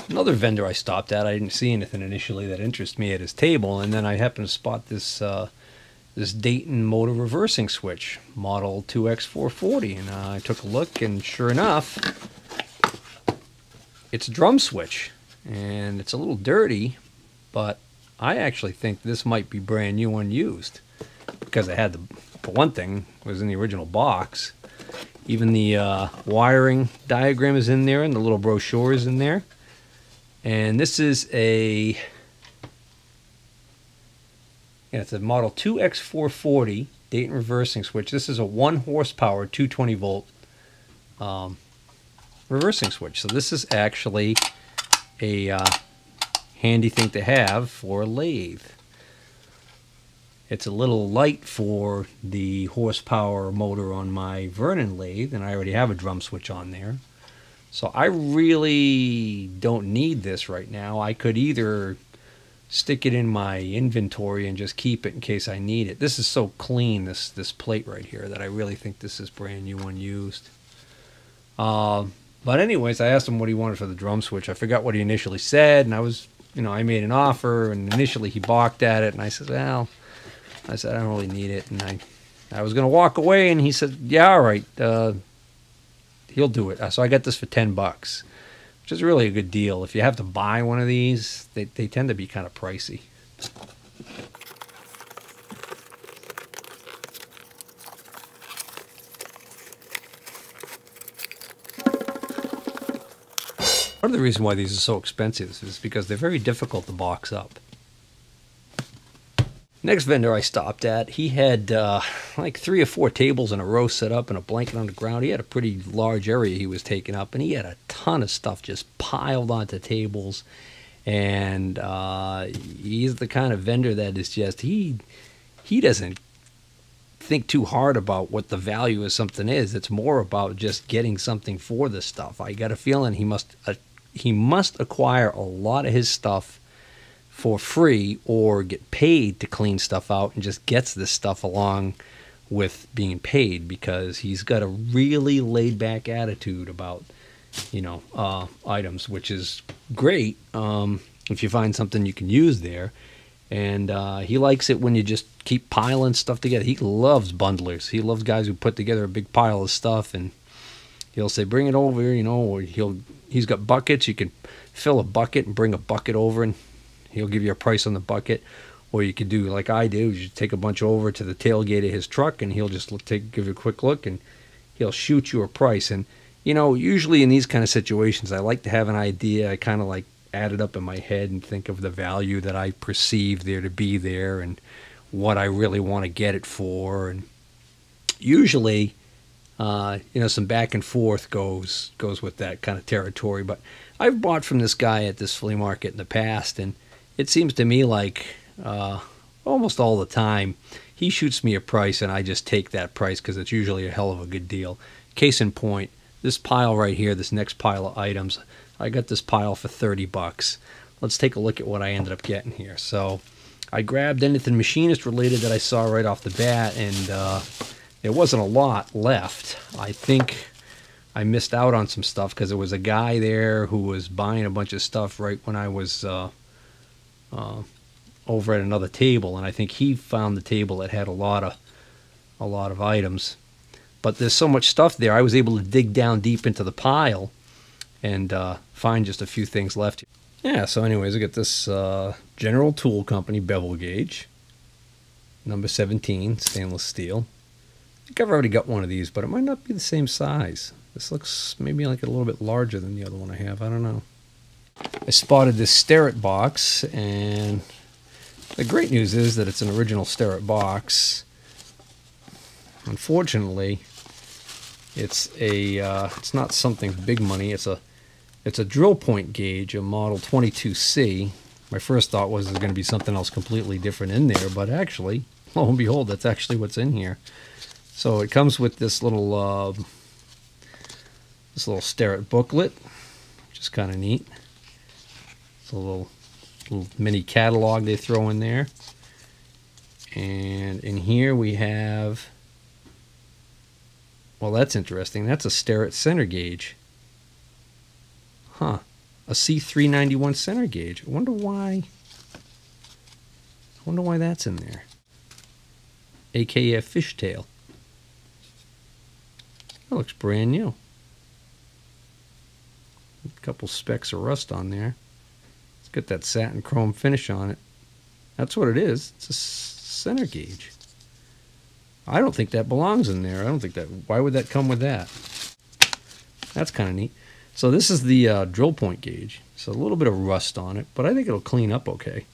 Another vendor I stopped at, I didn't see anything initially that interested me at his table, and then I happened to spot this Dayton motor reversing switch, model 2X440, and I took a look, and sure enough, it's a drum switch, and it's a little dirty, but I actually think this might be brand new unused, because I had for one thing, it was in the original box. Even the wiring diagram is in there, and the little brochure is in there. And this is it's a model 2X440 Dayton reversing switch. This is a 1 horsepower 220 volt reversing switch. So this is actually a handy thing to have for a lathe. It's a little light for the horsepower motor on my Vernon lathe, and I already have a drum switch on there. So I really don't need this right now. I could either stick it in my inventory and just keep it in case I need it. This is so clean, this plate right here, that I really think this is brand new unused. But anyways, I asked him what he wanted for the drum switch. I forgot what he initially said, and I made an offer, and initially he balked at it, and I said, well, I don't really need it, and I was going to walk away, and he said, yeah, all right, he'll do it. So I got this for $10, which is really a good deal. If you have to buy one of these, they tend to be kind of pricey. Part of the reason why these are so expensive is because they're very difficult to box up. Next vendor I stopped at, he had like 3 or 4 tables in a row set up and a blanket on the ground. He had a pretty large area he was taking up, and he had a ton of stuff just piled onto tables. And he's the kind of vendor that is just, he doesn't think too hard about what the value of something is. It's more about just getting something for the stuff. I got a feeling he must acquire a lot of his stuff for free or get paid to clean stuff out, and just gets this stuff along with being paid, because he's got a really laid back attitude about items, which is great if you find something you can use there. And he likes it when you just keep piling stuff together. He loves bundlers. He loves guys who put together a big pile of stuff, and he'll say, bring it over, or he's got buckets. You can fill a bucket and bring a bucket over, and he'll give you a price on the bucket. Or you could do like I do, you take a bunch over to the tailgate of his truck, and he'll just give you a quick look, and he'll shoot you a price. And usually in these kind of situations, I like to have an idea. I kind of like add it up in my head and think of the value that I perceive there to be there, and what I really want to get it for. And usually some back and forth goes with that kind of territory. But I've bought from this guy at this flea market in the past, and it seems to me like almost all the time he shoots me a price, and I just take that price because it's usually a hell of a good deal. Case in point, this pile right here, this next pile of items, I got this pile for $30. Let's take a look at what I ended up getting here. So I grabbed anything machinist related that I saw right off the bat, and there wasn't a lot left. I think I missed out on some stuff because there was a guy there who was buying a bunch of stuff right when I was over at another table, and I think he found the table that had a lot of items. But there's so much stuff there, I was able to dig down deep into the pile and find just a few things left. Yeah, so anyways, I got this General Tool Company bevel gauge, number 17, stainless steel. I think I've already got one of these, but it might not be the same size. This looks maybe like a little bit larger than the other one I have. I don't know. I spotted this Starrett box, and the great news is that it's an original Starrett box. Unfortunately, it's not something big money. It's a drill point gauge, a model 22C. My first thought was there's going to be something else completely different in there, but actually, lo and behold, that's actually what's in here. So it comes with this little Starrett booklet, which is kind of neat. It's a little mini catalog they throw in there. And in here we have, well, that's interesting. That's a Starrett center gauge. Huh. a C391 center gauge. I wonder why that's in there. AKA a fishtail. That looks brand new. A couple specks of rust on there. It's got that satin chrome finish on it. That's what it is. It's a center gauge. I don't think that belongs in there. I don't think that. Why would that come with that? That's kind of neat. So this is the drill point gauge. So a little bit of rust on it, but I think it'll clean up okay.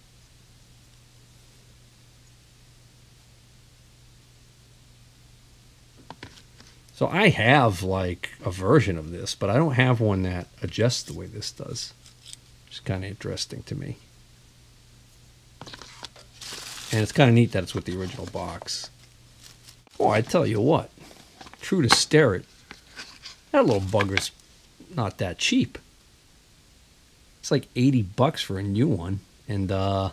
So I have like a version of this, but I don't have one that adjusts the way this does. It's kind of interesting to me. And it's kind of neat that it's with the original box. Oh, I tell you what, true to Sterrett, that little bugger's not that cheap. It's like $80 for a new one. And the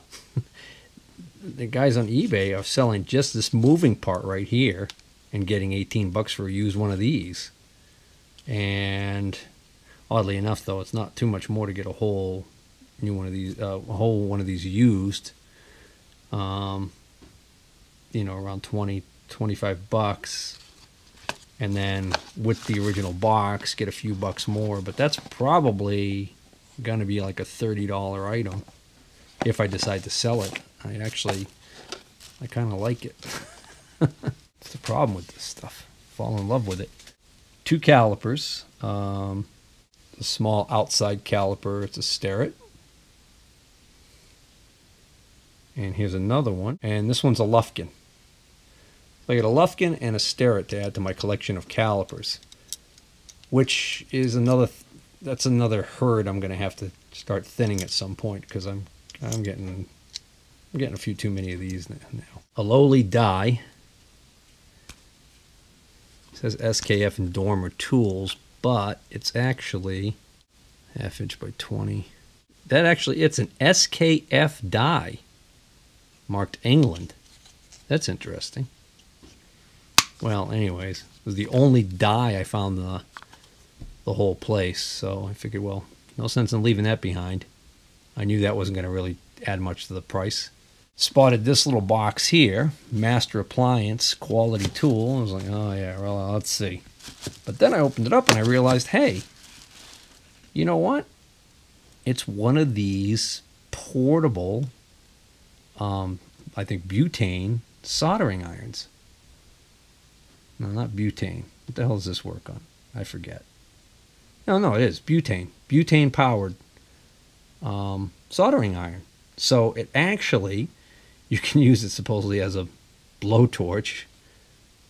guys on eBay are selling just this moving part right here and getting $18 for a used one of these. And oddly enough, though, it's not too much more to get a whole new one of these, used. You know, around 20, 25 bucks. And then with the original box, get a few bucks more. But that's probably going to be like a $30 item if I decide to sell it. I kind of like it. That's the problem with this stuff. Fall in love with it. 2 calipers. A small outside caliper. It's a Sterrett. And here's another one. And this one's a Lufkin. So I got a Lufkin and a Sterrett to add to my collection of calipers, which is that's another herd I'm going to have to start thinning at some point, because I'm getting a few too many of these now. A lowly die. It says SKF and Dormer tools, but it's actually 1/2 inch by 20. It's an SKF die marked England. That's interesting. Well, anyways, it was the only die I found the whole place, so I figured, well, no sense in leaving that behind. I knew that wasn't going to really add much to the price. Spotted this little box here, Master Appliance, quality tool. I was like, oh yeah, well, let's see. But then I opened it up and I realized, hey, you know what? It's one of these portable, I think butane soldering irons. No, not butane. What the hell does this work on? I forget. No, it is butane. Butane powered soldering iron. So it actually, you can use it supposedly as a blowtorch,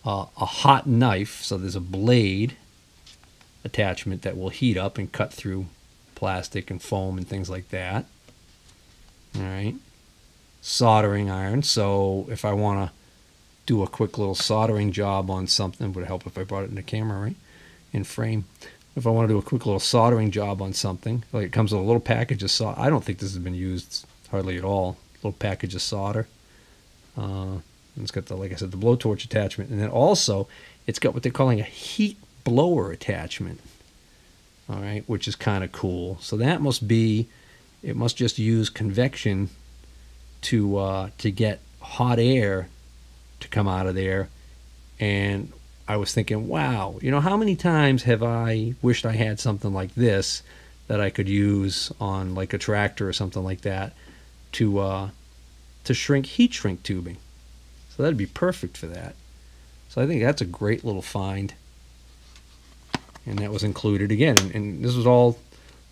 a hot knife. So there's a blade attachment that will heat up and cut through plastic and foam and things like that. All right. Soldering iron. So if I want to do a quick little soldering job on something, would help if I brought it in the camera, right? In frame. If I want to do a quick little soldering job on something, like it comes with a little package of solder. I don't think this has been used hardly at all. A little package of solder. And it's got the, like I said, the blowtorch attachment, and then also it's got what they're calling a heat blower attachment. All right, which is kind of cool. So that must be, it must just use convection to get hot air to come out of there. And I was thinking, wow, you know, how many times have I wished I had something like this that I could use on like a tractor or something like that to shrink heat shrink tubing. So that'd be perfect for that. So I think that's a great little find. And that was included again. And this was all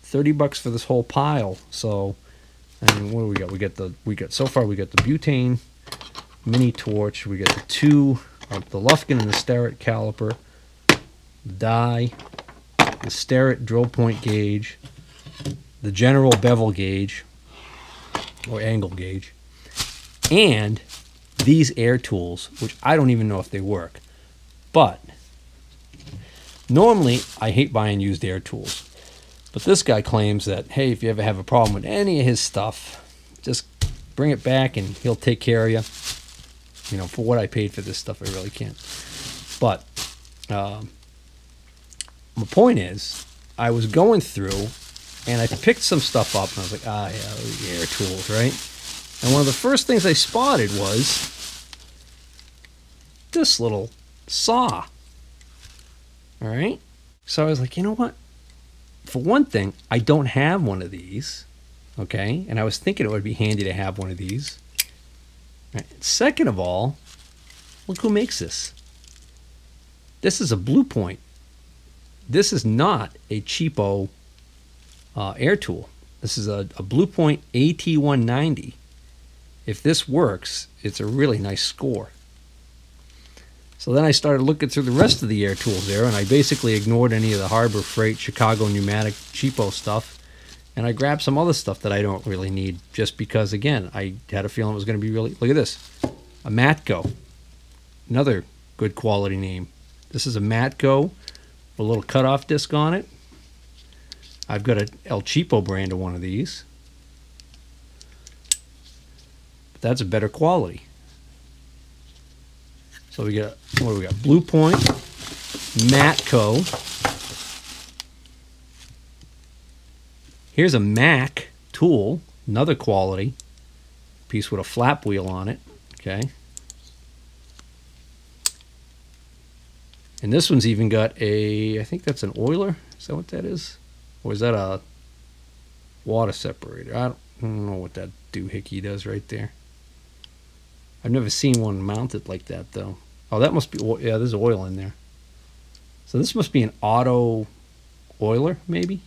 $30 for this whole pile. So, I mean, what do we got? We got so far we got the butane mini torch. We got the two of the Lufkin and the Sterrett caliper, the die, the Sterrett drill point gauge, the general bevel gauge or angle gauge, and these air tools, which I don't even know if they work. But normally I hate buying used air tools. But this guy claims that, hey, if you ever have a problem with any of his stuff, just bring it back and he'll take care of you. You know, for what I paid for this stuff, I really can't. But my point is, I was going through And I picked some stuff up, and I was like, ah, yeah, those air tools, right? And one of the first things I spotted was this little saw. All right? So I was like, you know what? For one thing, I don't have one of these, okay? And I was thinking it would be handy to have one of these. Right. Second of all, look who makes this. This is a Blue Point. This is not a cheapo air tool. This is a Blue Point AT190. If this works, it's a really nice score. So then I started looking through the rest of the air tools there, and I basically ignored any of the Harbor Freight, Chicago Pneumatic, cheapo stuff, and I grabbed some other stuff that I don't really need just because, again, I had a feeling it was going to be really... Look at this. A Matco. Another good quality name. This is a Matco with a little cutoff disc on it. I've got a El Cheapo brand of one of these. But that's a better quality. So we got, what do we got? Blue Point, Matco. Here's a Mac tool, another quality piece with a flap wheel on it. Okay. And this one's even got a, I think that's an oiler. Is that what that is? Or is that a water separator? I don't know what that doohickey does right there. I've never seen one mounted like that, though. Oh, that must be, yeah, there's oil in there. So this must be an auto oiler, maybe?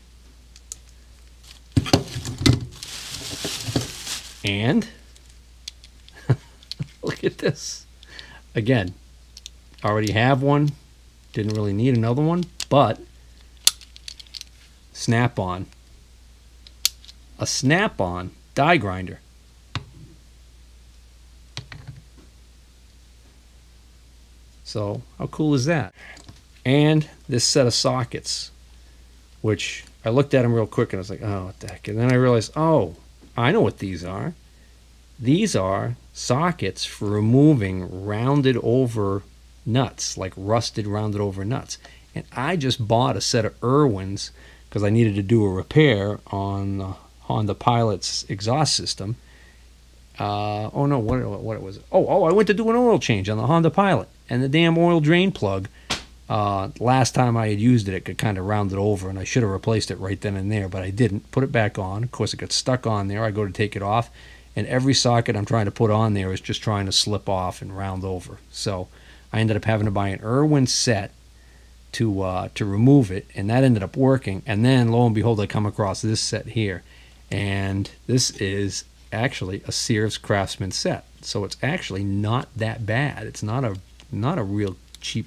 And look at this. Again, already have one. Didn't really need another one, but snap-on. A snap-on die grinder. So how cool is that? And this set of sockets, which I looked at them real quick and I was like, oh, what the heck? And then I realized, oh, I know what these are. These are sockets for removing rounded over nuts, like rusted rounded over nuts. And I just bought a set of Irwins because I needed to do a repair on the Honda Pilot's exhaust system. Oh no, what was it? Oh, I went to do an oil change on the Honda Pilot, and the damn oil drain plug, last time I had used it, it got kind of rounded over, and I should have replaced it right then and there, but I didn't. Put it back on. Of course, it got stuck on there. I go to take it off, and every socket I'm trying to put on there is just trying to slip off and round over. So I ended up having to buy an Irwin set to remove it, and that ended up working. And then, lo and behold, I come across this set here, and this is actually a Sears Craftsman set. So it's actually not that bad. It's not a real cheap,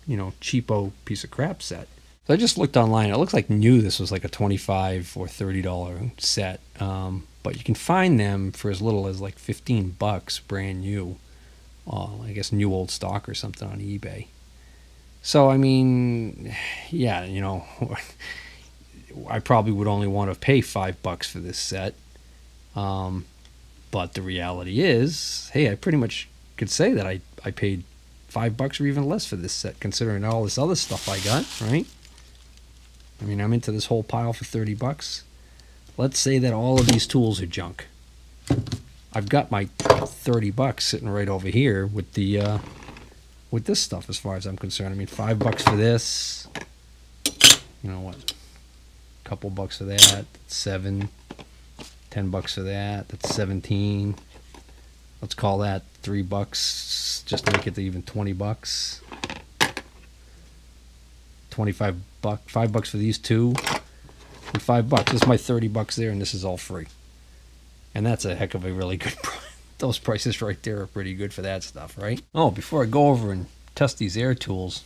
cheapo piece of crap set. So I just looked online. It looks like new. This was like a $25 or $30 set, but you can find them for as little as like $15, brand new. I guess new old stock or something on eBay. So I mean, yeah, I probably would only want to pay $5 for this set. But the reality is, hey, I pretty much could say that I paid $5 or even less for this set, considering all this other stuff I got, right? I mean, I'm into this whole pile for $30. Let's say that all of these tools are junk. I've got my $30 sitting right over here with the with this stuff, as far as I'm concerned. I mean, $5 for this. You know what? A couple bucks for that. $7. $10 for that. That's 17. Let's call that $3 just to make it to even $20. $25. $5 for these two. And $5. This is my $30 there, and this is all free. And that's a heck of a really good price. Those prices right there are pretty good for that stuff, right? Oh, before I go over and test these air tools,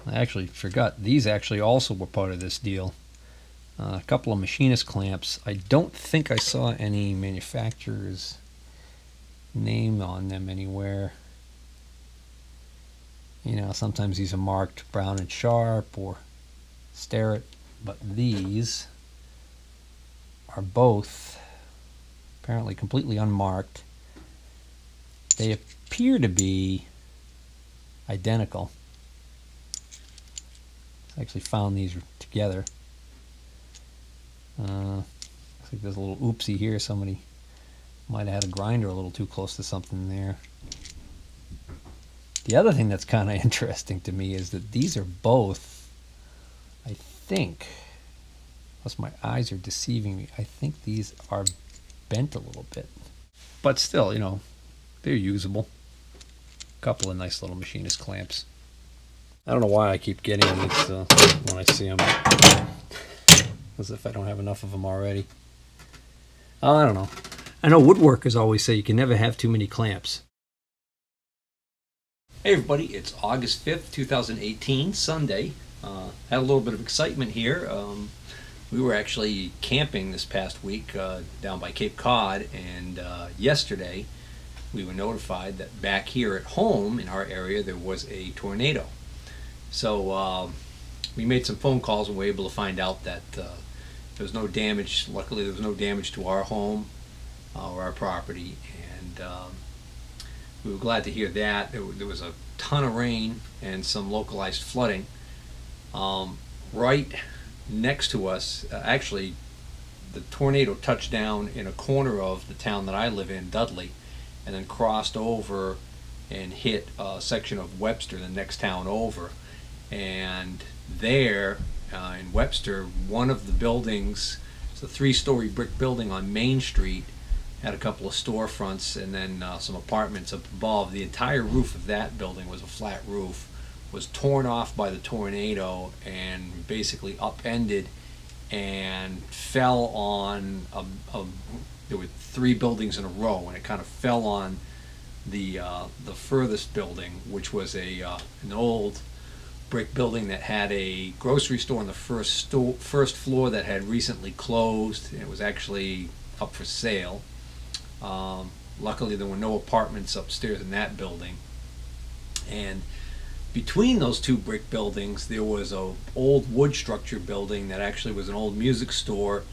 I actually forgot. These actually also were part of this deal. A couple of machinist clamps. I don't think I saw any manufacturer's name on them anywhere. Sometimes these are marked Brown and Sharp or Starrett, but these are both apparently completely unmarked. They appear to be identical. I actually found these together. Looks like there's a little oopsie here. Somebody might have had a grinder a little too close to something there. The other thing that's kind of interesting to me is that these are both, I think, unless my eyes are deceiving me, I think these are bent a little bit. But still, you know, they're usable. A couple of nice little machinist clamps. I don't know why I keep getting these when I see them. As if I don't have enough of them already. I don't know. I know woodworkers always say you can never have too many clamps. Hey everybody, it's August 5th, 2018, Sunday. Had a little bit of excitement here. We were actually camping this past week down by Cape Cod, and yesterday we were notified that back here at home in our area there was a tornado. So we made some phone calls and were able to find out that there was no damage. Luckily there was no damage to our home or our property, and we were glad to hear that. There was a ton of rain and some localized flooding. Right next to us, actually, the tornado touched down in a corner of the town that I live in, Dudley, and then crossed over and hit a section of Webster, the next town over. And there in Webster, one of the buildings, it's a 3-story brick building on Main Street, had a couple of storefronts and then some apartments up above. The entire roof of that building was a flat roof, was torn off by the tornado and basically upended and fell on there were 3 buildings in a row, and it kind of fell on the furthest building, which was an old brick building that had a grocery store on the first floor that had recently closed. It was actually up for sale. Luckily there were no apartments upstairs in that building, and between those 2 brick buildings there was a old wood structure building that actually was an old music store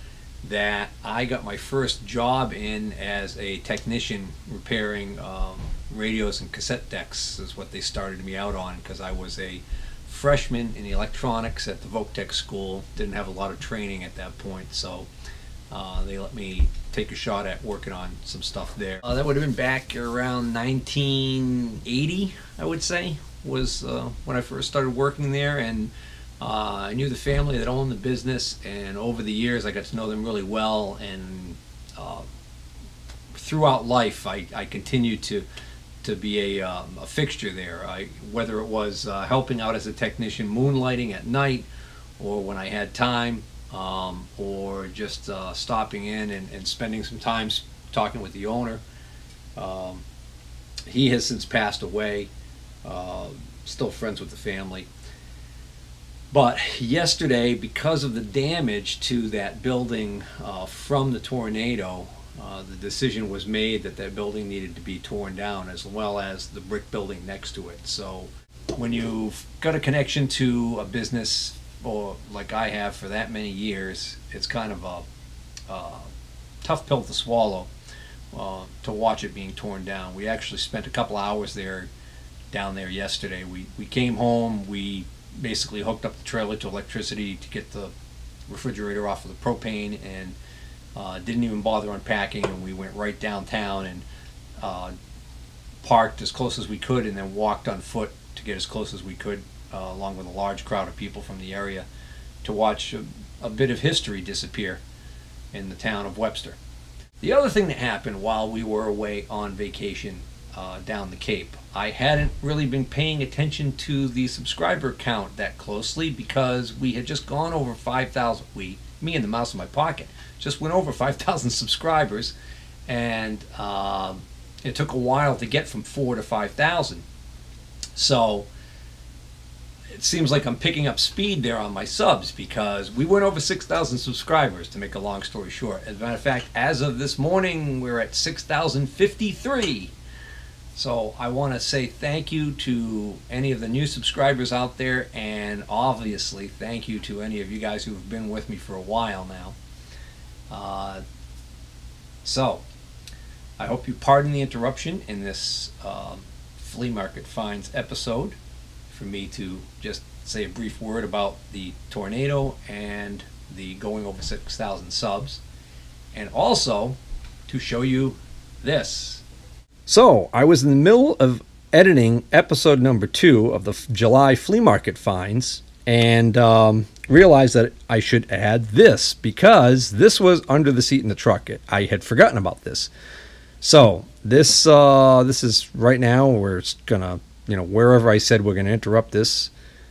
that I got my first job in as a technician, repairing radios and cassette decks is what they started me out on, because I was a freshman in electronics at the Voctech school. Didn't have a lot of training at that point, so they let me take a shot at working on some stuff there. That would have been back around 1980, I would say, was when I first started working there, and I knew the family that owned the business, and over the years I got to know them really well, and throughout life I continued to be a fixture there. Whether it was helping out as a technician, moonlighting at night, or when I had time, or just stopping in and spending some time talking with the owner. He has since passed away. Still friends with the family. But yesterday, because of the damage to that building from the tornado, the decision was made that that building needed to be torn down, as well as the brick building next to it. So when you've got a connection to a business, or like I have for that many years, it's kind of a tough pill to swallow to watch it being torn down. We actually spent a couple hours down there yesterday. We came home, we basically hooked up the trailer to electricity to get the refrigerator off of the propane, and didn't even bother unpacking, and we went right downtown and parked as close as we could, and then walked on foot to get as close as we could, along with a large crowd of people from the area, to watch a bit of history disappear in the town of Webster. The other thing that happened while we were away on vacation down the Cape, I hadn't really been paying attention to the subscriber count that closely, because we had just gone over 5,000. Me and the mouse in my pocket, just went over 5,000 subscribers, and it took a while to get from 4,000 to 5,000. So it seems like I'm picking up speed there on my subs, because we went over 6,000 subscribers, to make a long story short. As a matter of fact, as of this morning, we're at 6,053. So I want to say thank you to any of the new subscribers out there, and obviously thank you to any of you guys who have been with me for a while now. So I hope you pardon the interruption in this Flea Market Finds episode for me to just say a brief word about the tornado and the going over 6,000 subs. and also to show you this. So I was in the middle of editing episode number 2 of the July flea market finds, and realized that I should add this because this was under the seat in the truck. I had forgotten about this. So this is right now. We're gonna, wherever I said we're gonna interrupt this,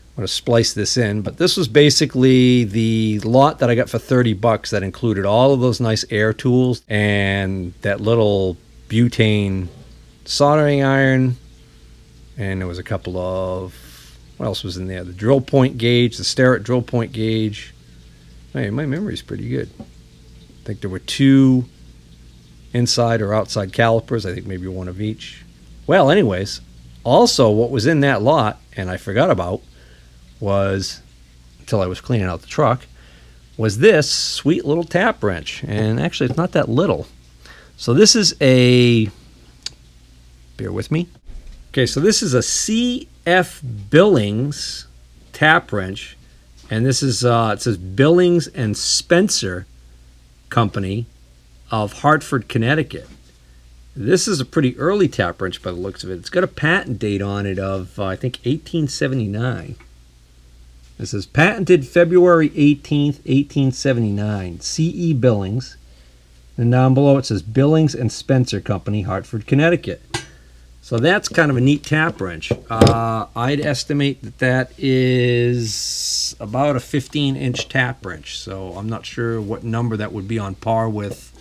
I'm gonna splice this in. But this was basically the lot that I got for $30 that included all of those nice air tools and that little butane soldering iron, and there was a couple of, what else was in there? The drill point gauge, the Starrett drill point gauge. Hey, my memory's pretty good. I think there were 2 inside or outside calipers. I think maybe 1 of each. Well, anyways, also what was in that lot, and I forgot about, was, until I was cleaning out the truck, was this sweet little tap wrench. And actually, it's not that little. So this is a, bear with me. Okay, so this is a CF Billings tap wrench, and this is it says Billings and Spencer Company of Hartford, Connecticut. This is a pretty early tap wrench by the looks of it. It's got a patent date on it of I think 1879. This is patented February 18th, 1879. C.E. Billings, and down below it says Billings and Spencer Company, Hartford, Connecticut. So that's kind of a neat tap wrench. I'd estimate that is about a 15-inch tap wrench. So I'm not sure what number that would be on par with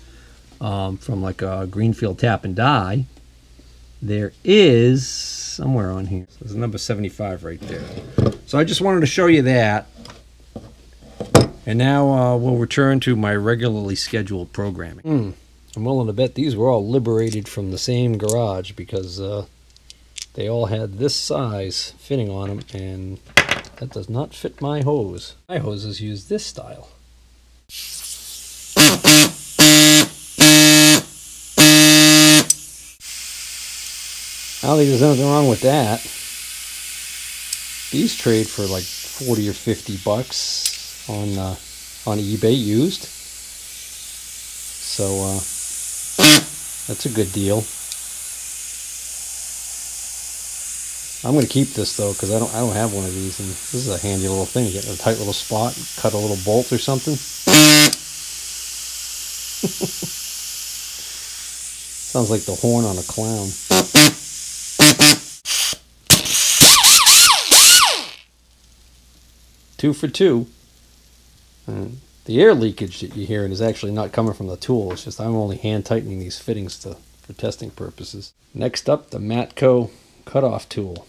from like a Greenfield tap and die. There is somewhere on here. So there's a number 75 right there. So I just wanted to show you that. And now we'll return to my regularly scheduled programming. I'm willing to bet these were all liberated from the same garage because they all had this size fitting on them, and that does not fit my hose. My hoses use this style. I don't think there's anything wrong with that. These trade for like 40 or 50 bucks on eBay used. So that's a good deal. I'm going to keep this though because I don't have one of these, and this is a handy little thing. You get in a tight little spot, and cut a little bolt or something. Sounds like the horn on a clown. Two for two. The air leakage that you hear is actually not coming from the tool. It's just I'm only hand tightening these fittings for testing purposes. Next up, the Matco cutoff tool.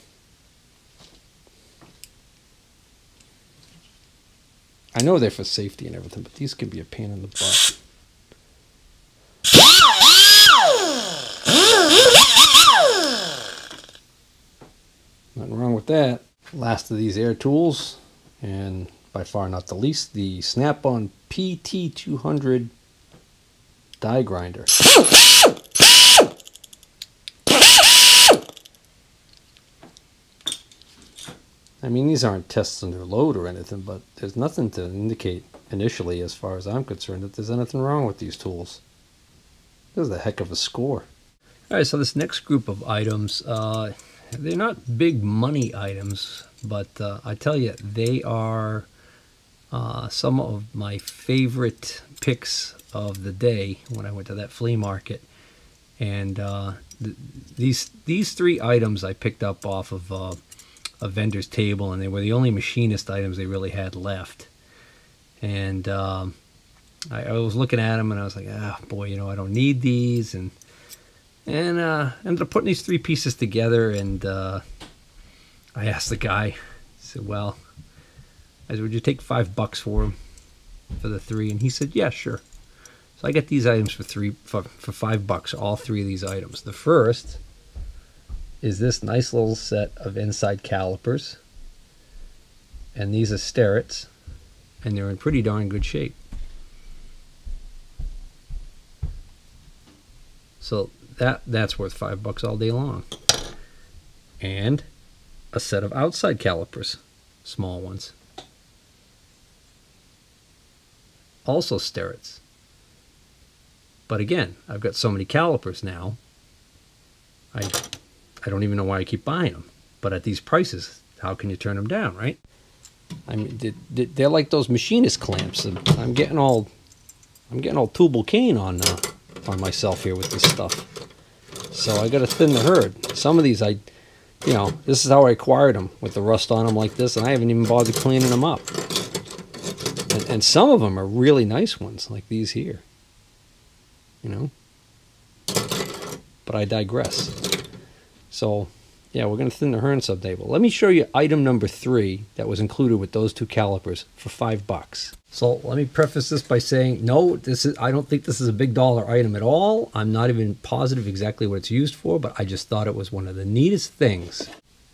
I know they're for safety and everything, but these can be a pain in the butt. Nothing wrong with that. Last of these air tools, and by far not the least, the Snap-on PT200 die grinder. I mean, these aren't tests under load or anything, but there's nothing to indicate initially, as far as I'm concerned, that there's anything wrong with these tools. This is a heck of a score. All right, so this next group of items, they're not big money items, but I tell you, they are some of my favorite picks of the day when I went to that flea market. And these 3 items I picked up off of a vendor's table, and they were the only machinist items they really had left. And I was looking at them, and I was like, ah, boy, I don't need these. And ended up putting these 3 pieces together, and I asked the guy, I said, well, would you take $5 for them, for the 3? And he said, yeah, sure. So I got these items for $5, all 3 of these items. The first is this nice little set of inside calipers, and these are Starrett's, and they're in pretty darn good shape. So that's worth $5 all day long. And a set of outside calipers, small ones, also Starrett's. But again, I've got so many calipers now, I don't even know why I keep buying them. But at these prices, how can you turn them down, right? I mean, they're like those machinist clamps. I'm getting all tubal cane on myself here with this stuff. So I got to thin the herd. Some of these, this is how I acquired them, with the rust on them like this, and I haven't even bothered cleaning them up. And some of them are really nice ones, like these here. But I digress. So, yeah, we're going to thin the herd someday. But let me show you item number 3 that was included with those 2 calipers for $5. So let me preface this by saying, no, I don't think this is a big dollar item at all. I'm not even positive exactly what it's used for, but I just thought it was one of the neatest things.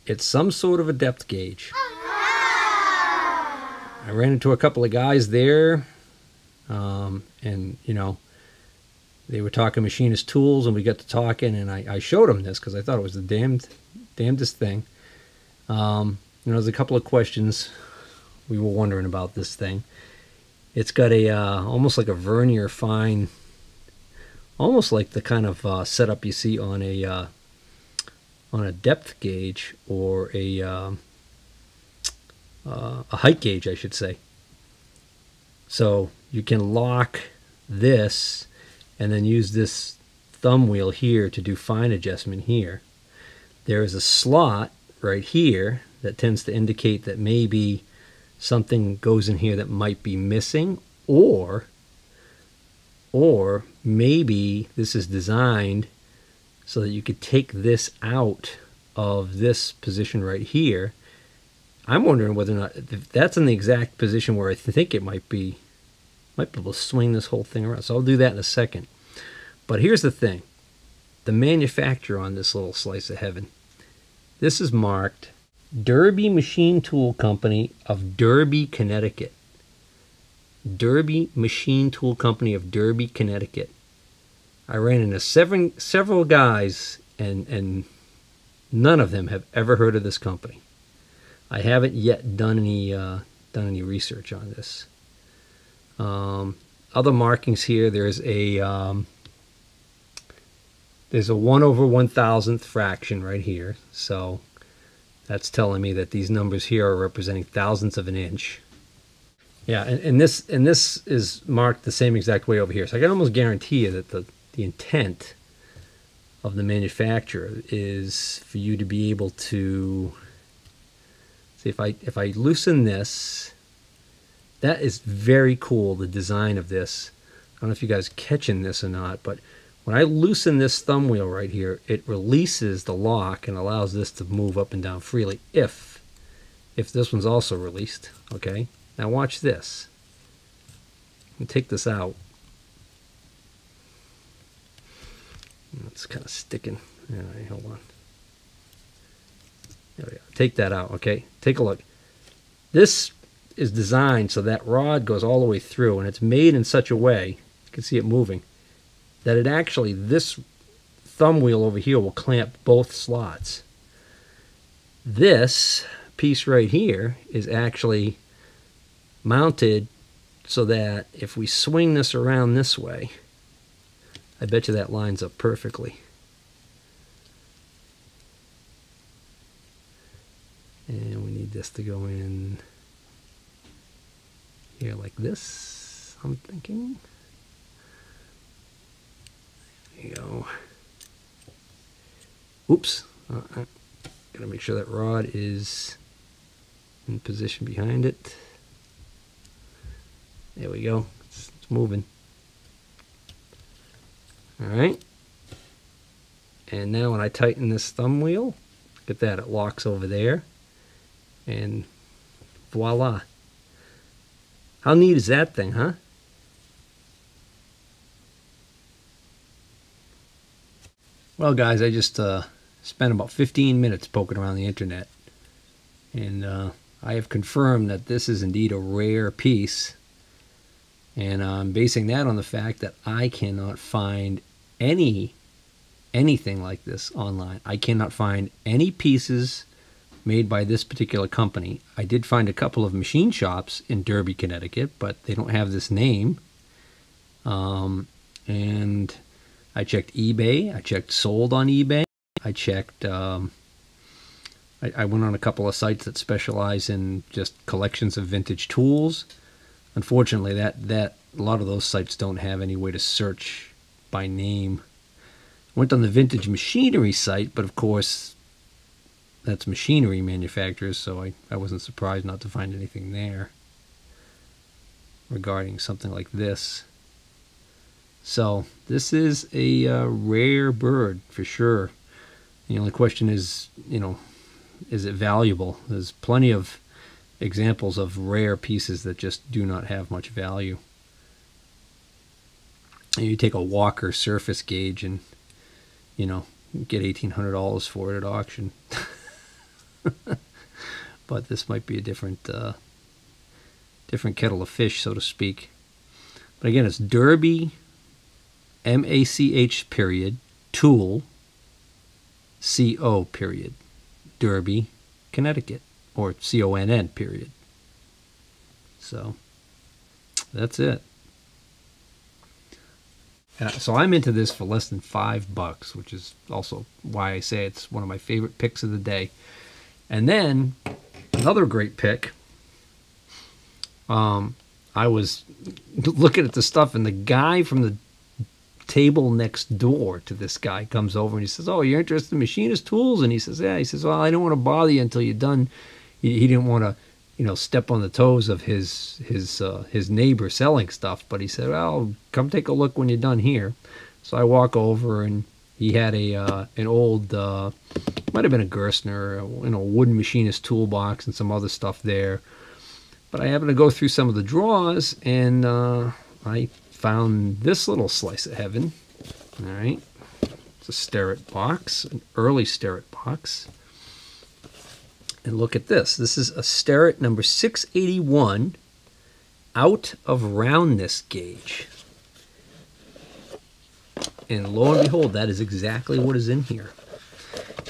It's some sort of a depth gauge. I ran into a couple of guys there, and they were talking machinist tools, and we got to talking, and I showed them this because I thought it was the damnedest thing. There's a couple of questions we were wondering about this thing. It's got a almost like a vernier fine, almost like the kind of setup you see on a depth gauge or a height gauge, I should say. So you can lock this and then use this thumb wheel here to do fine adjustment here. There is a slot right here that tends to indicate that maybe something goes in here that might be missing, or maybe this is designed so that you could take this out of this position right here. I'm wondering whether or not if that's in the exact position where I think it might be able to swing this whole thing around. So I'll do that in a second. But here's the thing. The manufacturer on this little slice of heaven. This is marked Derby Machine Tool Company of Derby, Connecticut. Derby Machine Tool Company of Derby, Connecticut. I ran into several guys, and none of them have ever heard of this company. I haven't yet done any research on this. Other markings here. There's a 1/1000th fraction right here. So that's telling me that these numbers here are representing thousandths of an inch. Yeah, and this is marked the same exact way over here. So I can almost guarantee you that the intent of the manufacturer is for you to be able to see if I loosen this. That is very cool, the design of this. I don't know if you guys are catching this or not, but when I loosen this thumb wheel right here, it releases the lock and allows this to move up and down freely if this one's also released. Okay, now watch this. I'll take this out. It's kind of sticking. All right, hold on. There we go. Take that out, okay? Take a look. This is designed so that rod goes all the way through, and it's made in such a way, you can see it moving, that it actually, this thumb wheel over here will clamp both slots. This piece right here is actually mounted so that if we swing this around this way, I bet you that lines up perfectly. And we need this to go in here like this, I'm thinking. There you go. Oops. Gotta make sure that rod is in position behind it. There we go. It's moving. Alright. And now when I tighten this thumb wheel, look at that, it locks over there. And voila. How neat is that thing, huh? Well, guys, I just spent about 15 minutes poking around the internet. And I have confirmed that this is indeed a rare piece. And I'm basing that on the fact that I cannot find anything like this online. I cannot find any pieces made by this particular company. I did find a couple of machine shops in Derby, Connecticut, but they don't have this name. And I checked eBay. I checked sold on eBay. I checked. I went on a couple of sites that specialize in just collections of vintage tools. Unfortunately, that a lot of those sites don't have any way to search by name. Went on the vintage machinery site, but of course, that's machinery manufacturers, so I wasn't surprised not to find anything there regarding something like this. So this is a rare bird for sure. The only question is, is it valuable? There's plenty of examples of rare pieces that just do not have much value. And you take a Walker surface gauge and, get $1,800 for it at auction. But this might be a different kettle of fish, so to speak. But again, it's Derby, M-A-C-H period, tool, C-O period, Derby, Connecticut, or C-O-N-N period. So that's it. So I'm into this for less than $5, which is also why I say it's one of my favorite picks of the day. And then another great pick. I was looking at the stuff, and the guy from the table next door to this guy comes over and he says, "Oh, you're interested in machinist tools?" And he says, "Yeah." He says, "Well, I don't want to bother you until you're done." He didn't want to, step on the toes of his neighbor selling stuff, but he said, "Well, come take a look when you're done here." So I walk over, and he had an old, might have been a Gerstner, wooden machinist toolbox and some other stuff there. But I happened to go through some of the drawers, and I found this little slice of heaven. All right, it's a Starrett box, an early Starrett box. And look at this. This is a Starrett number 681 out of roundness gauge. And lo and behold, that is exactly what is in here.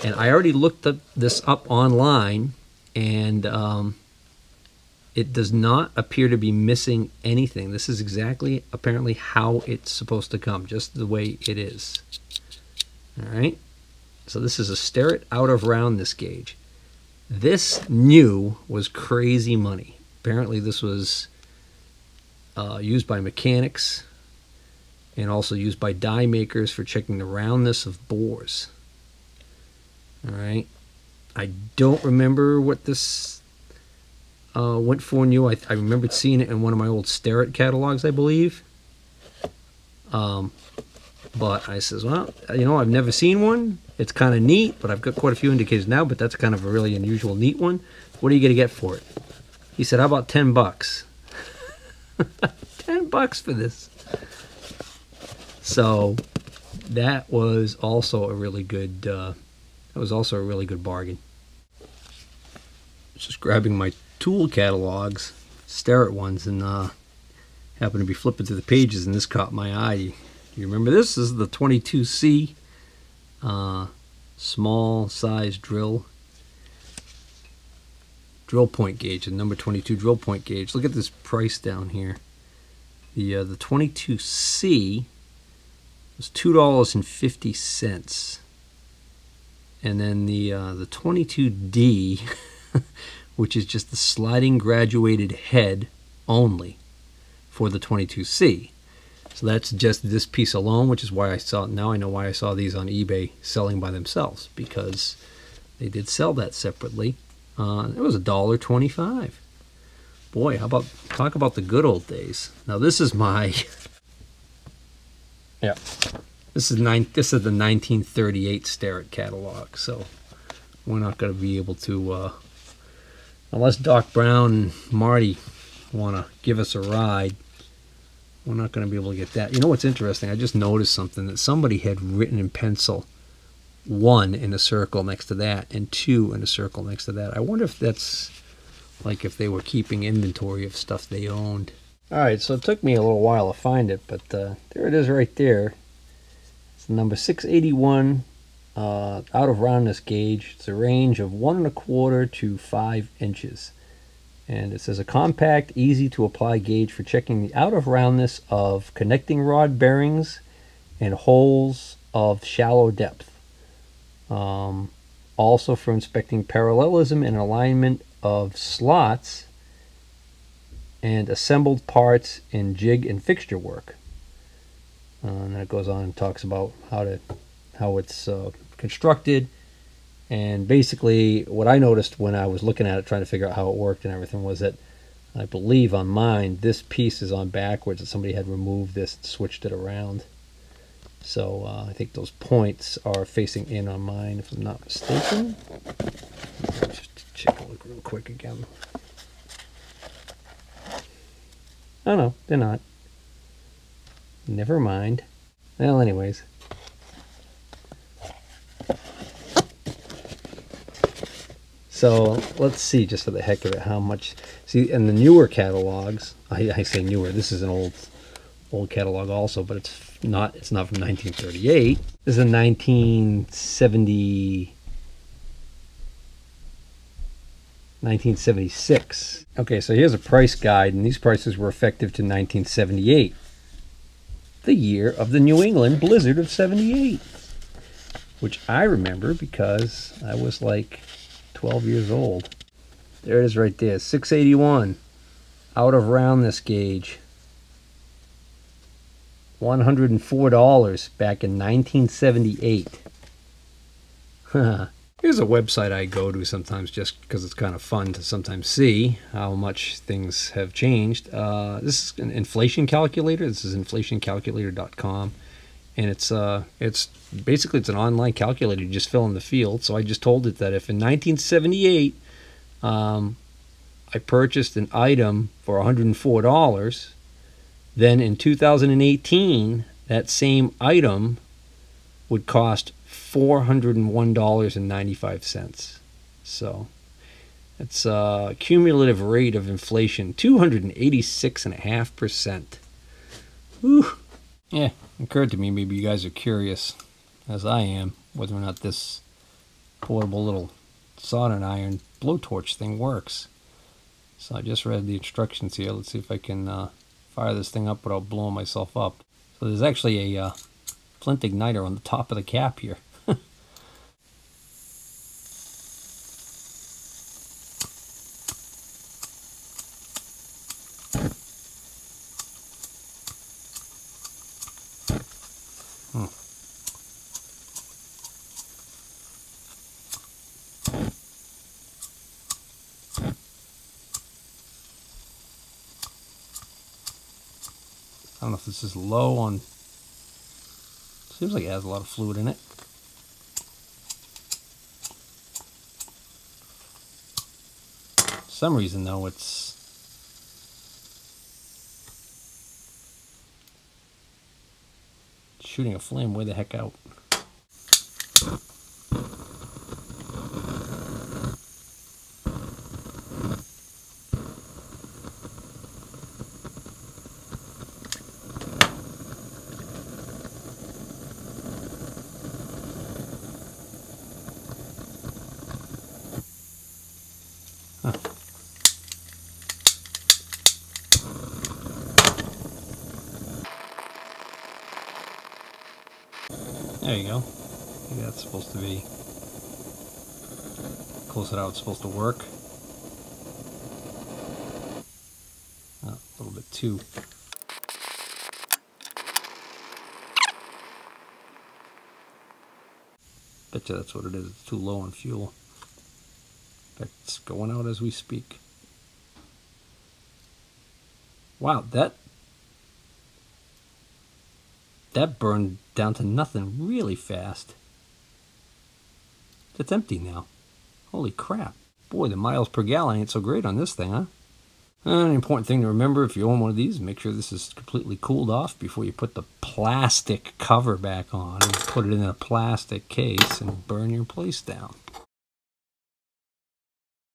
And I already looked this up online, and it does not appear to be missing anything. This is exactly, apparently, how it's supposed to come, just the way it is. All right? So this is a Starrett out of roundness gauge. This new was crazy money. Apparently this was used by mechanics and also used by die makers for checking the roundness of bores. All right. I don't remember what this went for new. I remembered seeing it in one of my old Starrett catalogs, I believe. But I says, well, I've never seen one. It's kind of neat, but I've got quite a few indicators now, but that's kind of a really unusual, neat one. What are you going to get for it? He said, how about $10? $10 for this. So that was also a really good, bargain. Just grabbing my tool catalogs, Starrett ones, and happened to be flipping through the pages, and this caught my eye. You remember this? This is the 22C small size drill point gauge, the number 22 drill point gauge. Look at this price down here. The 22C was $2.50, and then the 22D, which is just the sliding graduated head only for the 22C. So that's just this piece alone, which is why now I know why I saw these on eBay selling by themselves, because they did sell that separately. It was $1.25. Boy, talk about the good old days. Now this is my, this is the 1938 Starrett catalog. So we're not going to be able to, unless Doc Brown and Marty want to give us a ride, we're not going to be able to get that. You know what's interesting? I just noticed something that somebody had written in pencil, 1 in a circle next to that and 2 in a circle next to that. I wonder if that's like if they were keeping inventory of stuff they owned. All right, so it took me a little while to find it, but there it is right there. It's the number 681 out of roundness gauge. It's a range of 1 1/4 to 5 inches. And it says a compact, easy to apply gauge for checking the out of roundness of connecting rod bearings and holes of shallow depth. Also for inspecting parallelism and alignment of slots and assembled parts in jig and fixture work. And then it goes on and talks about how it's constructed. And basically what I noticed when I was looking at it, trying to figure out how it worked and everything, was that I believe on mine this piece is on backwards, that somebody had removed this and switched it around. So I think those points are facing in on mine, if I'm not mistaken. Just check a look real quick again. Oh no, they're not. Never mind. Well, anyways. So let's see, just for the heck of it, how much. See, in the newer catalogs, I say newer. This is an old catalog also, but it's not from 1938. This is a 1976. Okay, so here's a price guide, and these prices were effective to 1978, the year of the New England blizzard of 78, which I remember because I was like 12 years old. There it is right there, $681 out of roundness gauge. $104 back in 1978. Here's a website I go to sometimes just because it's kind of fun to sometimes see how much things have changed. This is an inflation calculator. This is inflationcalculator.com. And it's basically it's an online calculator. You just fill in the field. So I just told it that if in 1978 I purchased an item for $104, then in 2018 that same item would cost $401.95. So it's a cumulative rate of inflation, 286.5%. Whew. Yeah, it occurred to me maybe you guys are curious, as I am, whether or not this portable little soldering iron blowtorch thing works. So I just read the instructions here. Let's see if I can fire this thing up without blowing myself up. So there's actually a flint igniter on the top of the cap here. I don't know if this is low on. Seems like it has a lot of fluid in it. For some reason though, it's shooting a flame way the heck out. Huh. There you go. I think that's supposed to be close to how it's supposed to work. A little bit too. Betcha that's what it is. It's too low on fuel. In fact, it's going out as we speak. Wow, that burned down to nothing really fast. It's empty now. Holy crap. Boy, the miles per gallon ain't so great on this thing, huh? An important thing to remember if you own one of these, make sure this is completely cooled off before you put the plastic cover back on and put it in a plastic case and burn your place down.